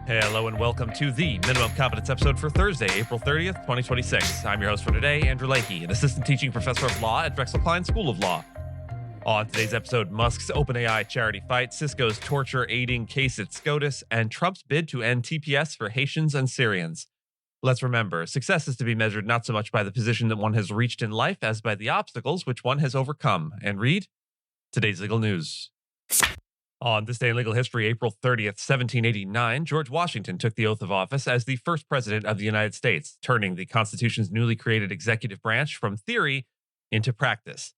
Hello and welcome to the Minimum Competence episode for Thursday, April 30th, 2026. I'm your host for today, Andrew Lakey, an assistant teaching professor of law at Drexel Klein School of Law. On today's episode, Musk's OpenAI charity fight, Cisco's torture aiding case at SCOTUS, and Trump's bid to end TPS for Haitians and Syrians. Let's remember, success is to be measured not so much by the position that one has reached in life as by the obstacles which one has overcome. And read today's legal news. On this day in legal history, April 30th, 1789, George Washington took the oath of office as the first president of the United States, turning the Constitution's newly created executive branch from theory into practice.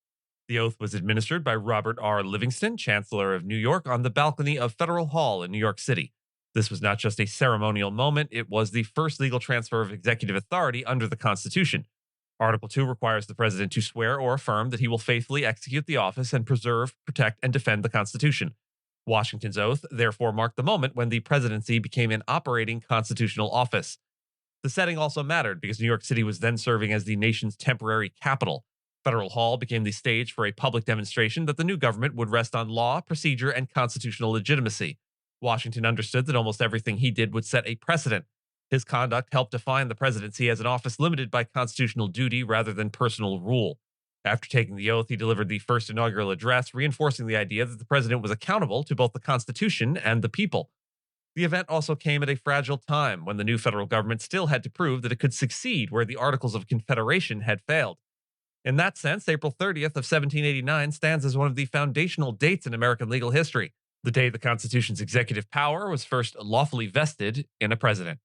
The oath was administered by Robert R. Livingston, Chancellor of New York, on the balcony of Federal Hall in New York City. This was not just a ceremonial moment, it was the first legal transfer of executive authority under the Constitution. Article 2 requires the president to swear or affirm that he will faithfully execute the office and preserve, protect, and defend the Constitution. Washington's oath therefore marked the moment when the presidency became an operating constitutional office. The setting also mattered because New York City was then serving as the nation's temporary capital. Federal Hall became the stage for a public demonstration that the new government would rest on law, procedure, and constitutional legitimacy. Washington understood that almost everything he did would set a precedent. His conduct helped define the presidency as an office limited by constitutional duty rather than personal rule. After taking the oath, he delivered the first inaugural address, reinforcing the idea that the president was accountable to both the Constitution and the people. The event also came at a fragile time when the new federal government still had to prove that it could succeed where the Articles of Confederation had failed. In that sense, April 30th of 1789 stands as one of the foundational dates in American legal history, the day the Constitution's executive power was first lawfully vested in a president.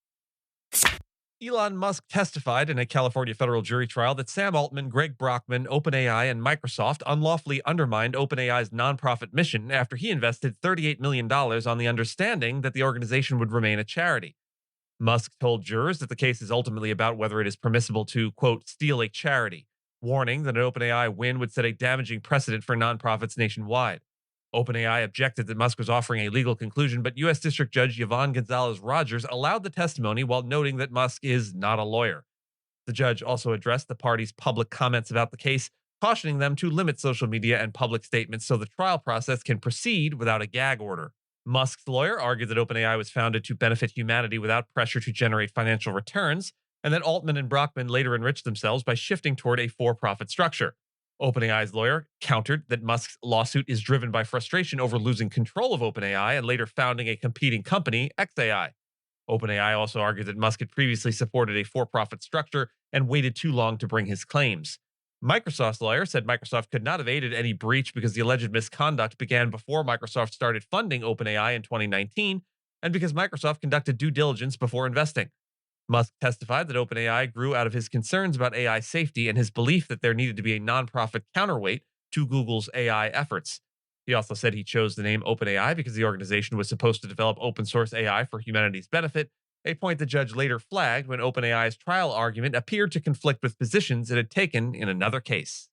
Elon Musk testified in a California federal jury trial that Sam Altman, Greg Brockman, OpenAI, and Microsoft unlawfully undermined OpenAI's nonprofit mission after he invested $38 million on the understanding that the organization would remain a charity. Musk told jurors that the case is ultimately about whether it is permissible to, quote, steal a charity, warning that an OpenAI win would set a damaging precedent for nonprofits nationwide. OpenAI objected that Musk was offering a legal conclusion, but U.S. District Judge Yvonne Gonzalez-Rogers allowed the testimony while noting that Musk is not a lawyer. The judge also addressed the parties' public comments about the case, cautioning them to limit social media and public statements so the trial process can proceed without a gag order. Musk's lawyer argued that OpenAI was founded to benefit humanity without pressure to generate financial returns, and that Altman and Brockman later enriched themselves by shifting toward a for-profit structure. OpenAI's lawyer countered that Musk's lawsuit is driven by frustration over losing control of OpenAI and later founding a competing company, xAI. OpenAI also argued that Musk had previously supported a for-profit structure and waited too long to bring his claims. Microsoft's lawyer said Microsoft could not have aided any breach because the alleged misconduct began before Microsoft started funding OpenAI in 2019 and because Microsoft conducted due diligence before investing. Musk testified that OpenAI grew out of his concerns about AI safety and his belief that there needed to be a nonprofit counterweight to Google's AI efforts. He also said he chose the name OpenAI because the organization was supposed to develop open source AI for humanity's benefit, a point the judge later flagged when OpenAI's trial argument appeared to conflict with positions it had taken in another case.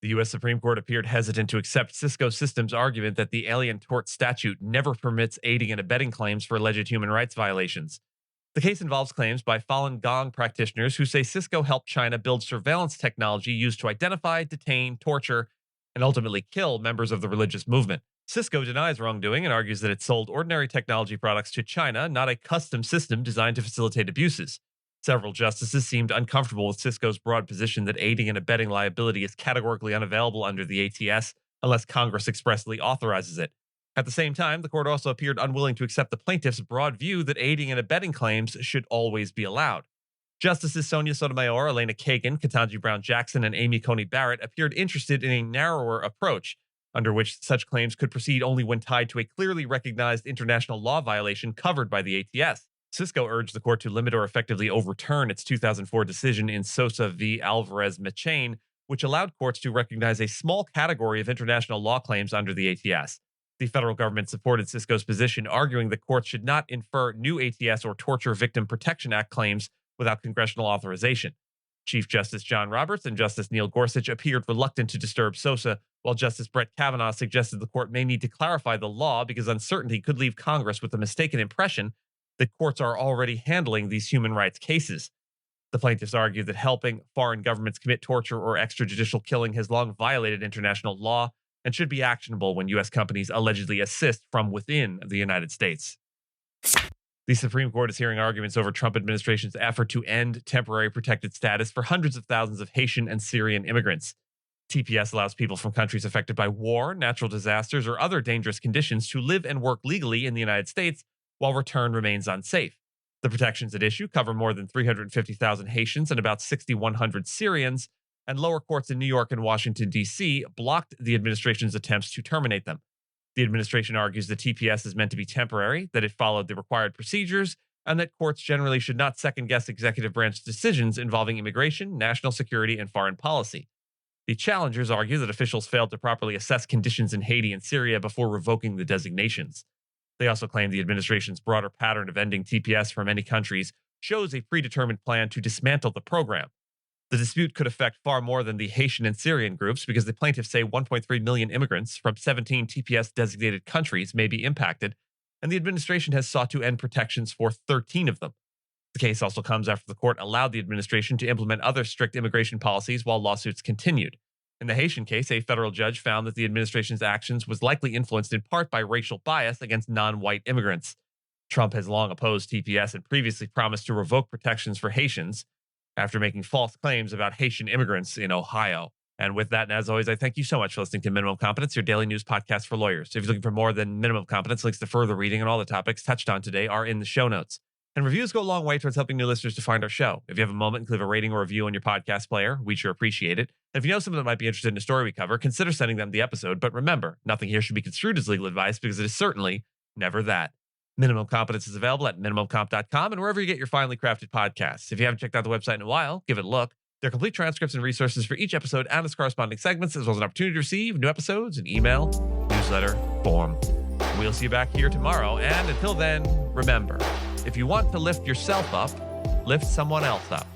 The U.S. Supreme Court appeared hesitant to accept Cisco Systems' argument that the Alien Tort Statute never permits aiding and abetting claims for alleged human rights violations. The case involves claims by Falun Gong practitioners who say Cisco helped China build surveillance technology used to identify, detain, torture, and ultimately kill members of the religious movement. Cisco denies wrongdoing and argues that it sold ordinary technology products to China, not a custom system designed to facilitate abuses. Several justices seemed uncomfortable with Cisco's broad position that aiding and abetting liability is categorically unavailable under the ATS unless Congress expressly authorizes it. At the same time, the court also appeared unwilling to accept the plaintiff's broad view that aiding and abetting claims should always be allowed. Justices Sonia Sotomayor, Elena Kagan, Ketanji Brown Jackson, and Amy Coney Barrett appeared interested in a narrower approach, under which such claims could proceed only when tied to a clearly recognized international law violation covered by the ATS. Cisco urged the court to limit or effectively overturn its 2004 decision in Sosa v. Alvarez-Machain, which allowed courts to recognize a small category of international law claims under the ATS. The federal government supported Cisco's position, arguing that courts should not infer new ATS or Torture Victim Protection Act claims without congressional authorization. Chief Justice John Roberts and Justice Neil Gorsuch appeared reluctant to disturb Sosa, while Justice Brett Kavanaugh suggested the court may need to clarify the law because uncertainty could leave Congress with the mistaken impression that courts are already handling these human rights cases. The plaintiffs argued that helping foreign governments commit torture or extrajudicial killing has long violated international law and should be actionable when U.S. companies allegedly assist from within the United States. The Supreme Court is hearing arguments over Trump administration's effort to end temporary protected status for hundreds of thousands of Haitian and Syrian immigrants. TPS allows people from countries affected by war, natural disasters, or other dangerous conditions to live and work legally in the United States while return remains unsafe. The protections at issue cover more than 350,000 Haitians and about 6,100 Syrians, and lower courts in New York and Washington, D.C. blocked the administration's attempts to terminate them. The administration argues that TPS is meant to be temporary, that it followed the required procedures, and that courts generally should not second-guess executive branch decisions involving immigration, national security, and foreign policy. The challengers argue that officials failed to properly assess conditions in Haiti and Syria before revoking the designations. They also claim the administration's broader pattern of ending TPS for many countries shows a predetermined plan to dismantle the program. The dispute could affect far more than the Haitian and Syrian groups because the plaintiffs say 1.3 million immigrants from 17 TPS-designated countries may be impacted, and the administration has sought to end protections for 13 of them. The case also comes after the court allowed the administration to implement other strict immigration policies while lawsuits continued. In the Haitian case, a federal judge found that the administration's actions was likely influenced in part by racial bias against non-white immigrants. Trump has long opposed TPS and previously promised to revoke protections for Haitians after making false claims about Haitian immigrants in Ohio. And with that, and as always, I thank you so much for listening to Minimum Competence, your daily news podcast for lawyers. If you're looking for more than Minimum Competence, links to further reading and all the topics touched on today are in the show notes. And reviews go a long way towards helping new listeners to find our show. If you have a moment and leave a rating or review on your podcast player, we'd sure appreciate it. And if you know someone that might be interested in a story we cover, consider sending them the episode. But remember, nothing here should be construed as legal advice because it is certainly never that. Minimum Competence is available at minimumcomp.com and wherever you get your finely crafted podcasts. If you haven't checked out the website in a while, give it a look. There are complete transcripts and resources for each episode and its corresponding segments, as well as an opportunity to receive new episodes, an email, newsletter, form. We'll see you back here tomorrow. And until then, remember, if you want to lift yourself up, lift someone else up.